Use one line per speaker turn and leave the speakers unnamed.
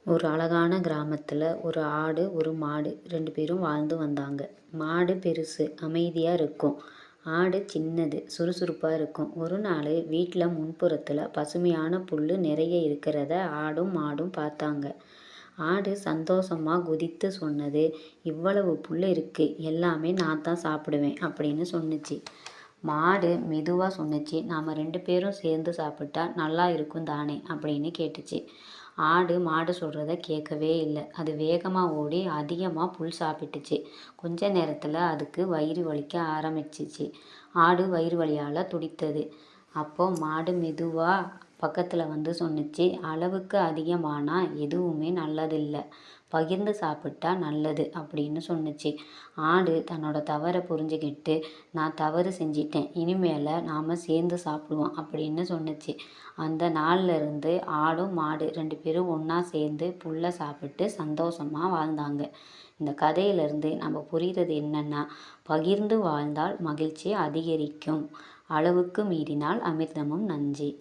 ஒரு அழகான கிராமத்தில் ஒரு ஆடு ஒரு மாடு 2 பேரும் வாழ்ந்து வந்தாங்க. மாடு பெருசு, அமைதியாக இருக்கும். ஆடு சின்னது, சுறுசுறுப்பாக இருக்கும். ஒரு நாள் வீட்டில் முன்புறத்தில் பசுமையான புல் நிறைய இருக்கிறத ஆடும் மாடும் பார்த்தாங்க. ஆடு சந்தோஷமாக குதித்து சொன்னது, இவ்வளவு புல் இருக்கு, எல்லாமே நான் தான் சாப்பிடுவேன் அப்படின்னு சொன்னுச்சு. மாடு மெதுவாக சொன்னுச்சு, நாம் 2 பேரும் சேர்ந்து சாப்பிட்டா நல்லா இருக்கும் தானே அப்படின்னு கேட்டுச்சு. ஆடு மாடு சொல்கிறத கேட்கவே இல்லை. அது வேகமாக ஓடி அதிகமாக புல் சாப்பிட்டுச்சு. கொஞ்ச நேரத்தில் அதுக்கு வயிறு வலிக்க ஆரம்பிச்சிச்சு. ஆடு வயிறு வலியால் துடித்தது. அப்போது மாடு மெதுவாக பக்கத்தில் வந்து சொன்னுச்சு, அளவுக்கு அதிகமானால் எதுவுமே நல்லதில்லை, பகிர்ந்து சாப்பிட்டா நல்லது அப்படின்னு சொன்னுச்சு. ஆடு தன்னோட தவறை புரிஞ்சுக்கிட்டு, நான் தவறு செஞ்சிட்டேன், இனிமேல் நாம் சேர்ந்து சாப்பிடுவோம் அப்படின்னு சொன்னுச்சு. அந்த நாள்ல இருந்து ஆடும் மாடு 2 பேரும் ஒன்றா சேர்ந்து புல்லை சாப்பிட்டு சந்தோஷமாக வாழ்ந்தாங்க. இந்த கதையிலேருந்து நம்ம புரிகிறது என்னென்னா, பகிர்ந்து வாழ்ந்தால் மகிழ்ச்சி அதிகரிக்கும், அளவுக்கு மீறினால் அமிர்தமும் நஞ்சு.